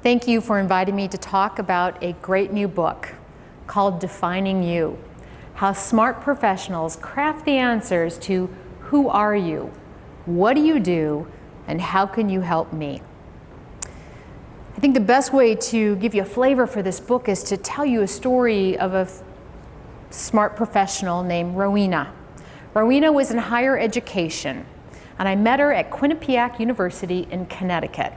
Thank you for inviting me to talk about a great new book called Defining You: How Smart Professionals Craft the Answers to Who Are You, What Do You Do, and How Can You Help Me? I think the best way to give you a flavor for this book is to tell you a story of a smart professional named Rowena. Rowena was in higher education, and I met her at Quinnipiac University in Connecticut,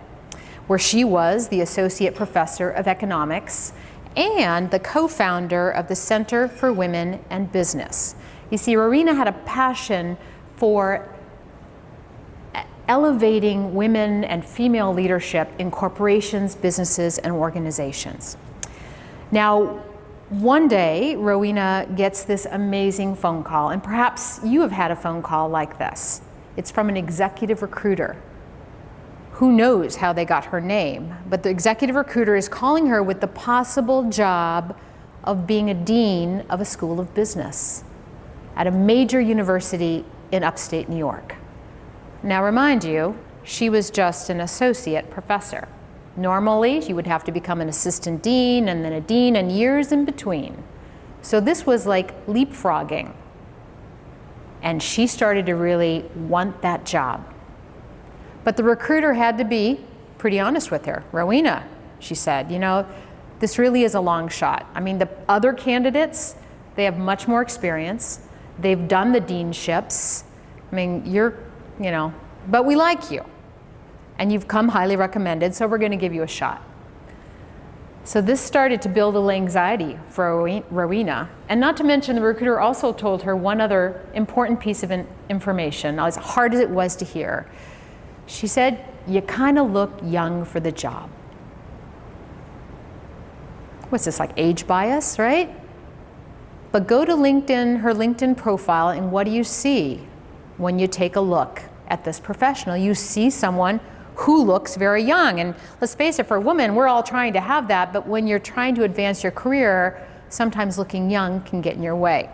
where she was the associate professor of economics and the co-founder of the Center for Women and Business. You see, Rowena had a passion for elevating women and female leadership in corporations, businesses, and organizations. Now, one day, Rowena gets this amazing phone call, and perhaps you have had a phone call like this. It's from an executive recruiter. Who knows how they got her name, but the executive recruiter is calling her with the possible job of being a dean of a school of business at a major university in upstate New York. Now, remind you, she was just an associate professor. Normally, you would have to become an assistant dean and then a dean and years in between. So this was like leapfrogging. And she started to really want that job. But the recruiter had to be pretty honest with her. Rowena, she said, you know, this really is a long shot. I mean, the other candidates, they have much more experience. They've done the deanships. I mean, but we like you. And you've come highly recommended, so we're going to give you a shot. So this started to build a little anxiety for Rowena. And not to mention, the recruiter also told her one other important piece of information, as hard as it was to hear. She said, you kind of look young for the job. What's this, like age bias, right? But go to LinkedIn, her LinkedIn profile, and what do you see when you take a look at this professional? You see someone who looks very young. And let's face it, for a woman, we're all trying to have that, but when you're trying to advance your career, sometimes looking young can get in your way.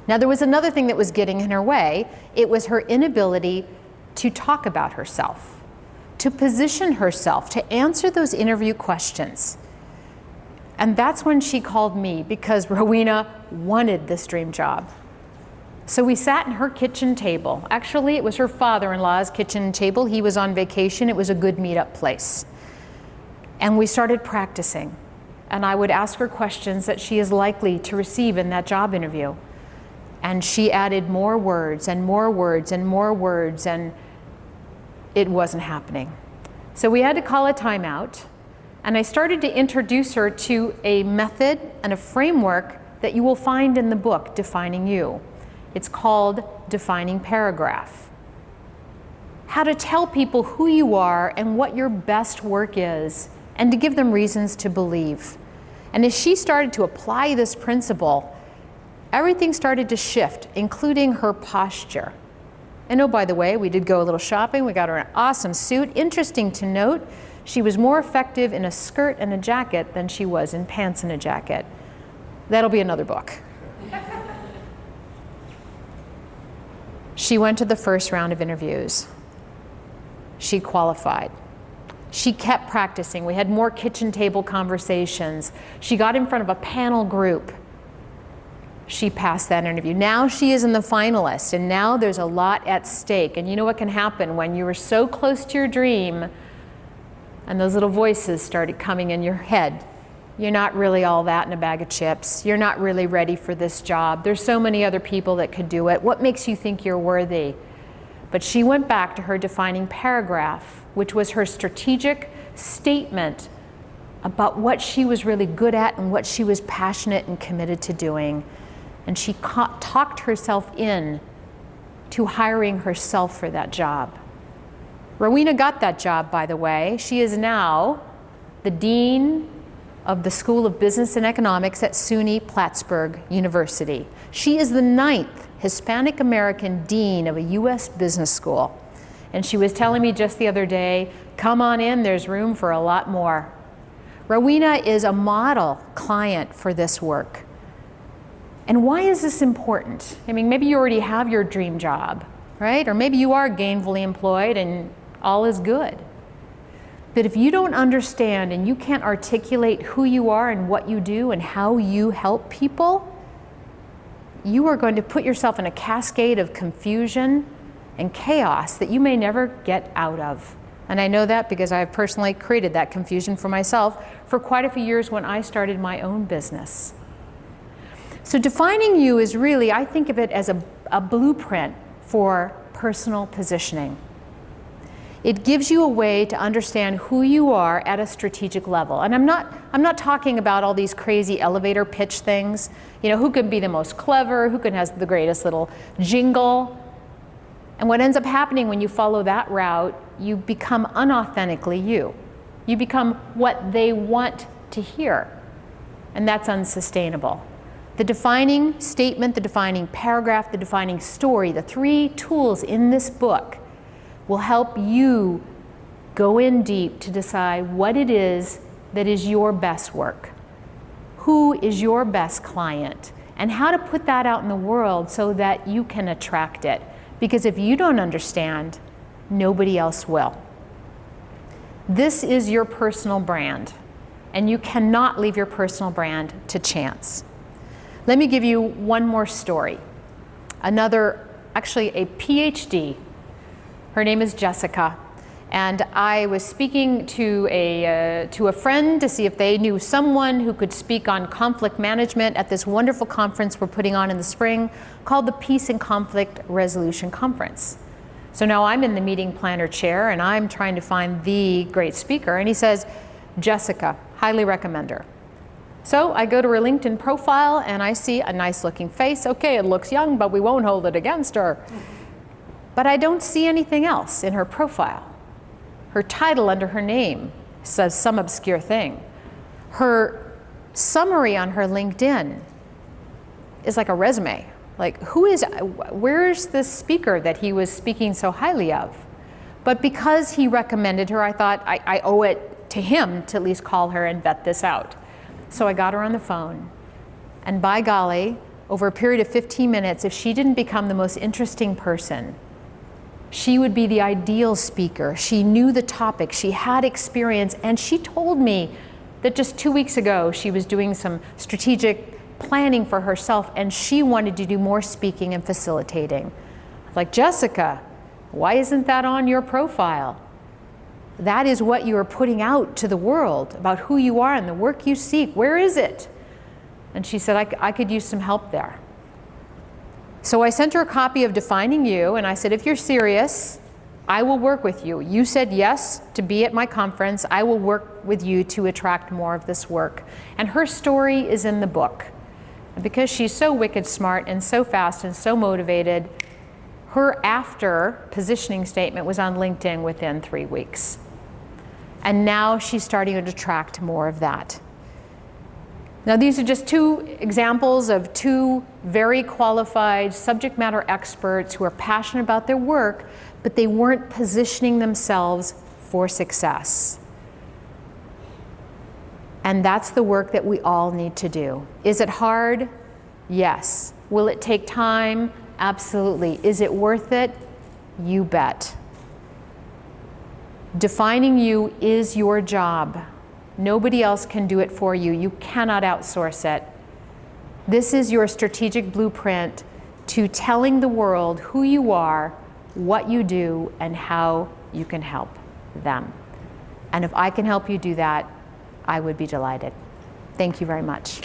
Now, there was another thing that was getting in her way. It was her inability to talk about herself, to position herself, to answer those interview questions. And that's when she called me, because Rowena wanted this dream job. So we sat in her kitchen table. Actually, it was her father-in-law's kitchen table. He was on vacation. It was a good meetup place. And we started practicing. And I would ask her questions that she is likely to receive in that job interview. And she added more words and more words and more words, and it wasn't happening. So we had to call a timeout. And I started to introduce her to a method and a framework that you will find in the book, Defining You. It's called Defining Paragraph. How to tell people who you are and what your best work is, and to give them reasons to believe. And as she started to apply this principle, everything started to shift, including her posture. And oh, by the way, we did go a little shopping. We got her an awesome suit. Interesting to note, she was more effective in a skirt and a jacket than she was in pants and a jacket. That'll be another book. She went to the first round of interviews. She qualified. She kept practicing. We had more kitchen table conversations. She got in front of a panel group. She passed that interview. Now she is in the finalists, and now there's a lot at stake. And you know what can happen when you were so close to your dream and those little voices started coming in your head. You're not really all that in a bag of chips. You're not really ready for this job. There's so many other people that could do it. What makes you think you're worthy? But she went back to her defining paragraph, which was her strategic statement about what she was really good at and what she was passionate and committed to doing. And she talked herself in to hiring herself for that job. Rowena got that job, by the way. She is now the dean of the School of Business and Economics at SUNY Plattsburgh University. She is the 9th Hispanic American dean of a U.S. business school. And she was telling me just the other day, come on in, there's room for a lot more. Rowena is a model client for this work. And why is this important? I mean, maybe you already have your dream job, right? Or maybe you are gainfully employed and all is good. that if you don't understand and you can't articulate who you are and what you do and how you help people, you are going to put yourself in a cascade of confusion and chaos that you may never get out of. And I know that because I've personally created that confusion for myself for quite a few years when I started my own business. So defining you is really, I think of it as a blueprint for personal positioning. It gives you a way to understand who you are at a strategic level. And I'm not talking about all these crazy elevator pitch things. You know, who can be the most clever, who can have the greatest little jingle. And what ends up happening when you follow that route, you become unauthentically you. You become what they want to hear. And that's unsustainable. The defining statement, the defining paragraph, the defining story, the 3 tools in this book will help you go in deep to decide what it is that is your best work. Who is your best client? And how to put that out in the world so that you can attract it. Because if you don't understand, nobody else will. This is your personal brand, and you cannot leave your personal brand to chance. Let me give you one more story. Actually a PhD. Her name is Jessica, and I was speaking to a friend to see if they knew someone who could speak on conflict management at this wonderful conference we're putting on in the spring called the Peace and Conflict Resolution Conference. So now I'm in the meeting planner chair and I'm trying to find the great speaker, and he says, Jessica, highly recommend her. So I go to her LinkedIn profile and I see a nice looking face. Okay, it looks young, but we won't hold it against her. But I don't see anything else in her profile. Her title under her name says some obscure thing. Her summary on her LinkedIn is like a resume. Like, where's this speaker that he was speaking so highly of? But because he recommended her, I thought I owe it to him to at least call her and vet this out. So I got her on the phone. And by golly, over a period of 15 minutes, if she didn't become the most interesting person, she would be the ideal speaker. She knew the topic, she had experience, and she told me that just 2 weeks ago she was doing some strategic planning for herself and she wanted to do more speaking and facilitating. Like, Jessica, why isn't that on your profile? That is what you are putting out to the world about who you are and the work you seek. Where is it? And she said, I could use some help there. So I sent her a copy of Defining You, and I said, if you're serious, I will work with you. You said yes to be at my conference. I will work with you to attract more of this work. And her story is in the book. And because she's so wicked smart and so fast and so motivated, her after positioning statement was on LinkedIn within 3 weeks. And now she's starting to attract more of that. Now, these are just 2 examples of 2 very qualified subject matter experts who are passionate about their work, but they weren't positioning themselves for success. And that's the work that we all need to do. Is it hard? Yes. Will it take time? Absolutely. Is it worth it? You bet. Defining you is your job. Nobody else can do it for you. You cannot outsource it. This is your strategic blueprint to telling the world who you are, what you do, and how you can help them. And if I can help you do that, I would be delighted. Thank you very much.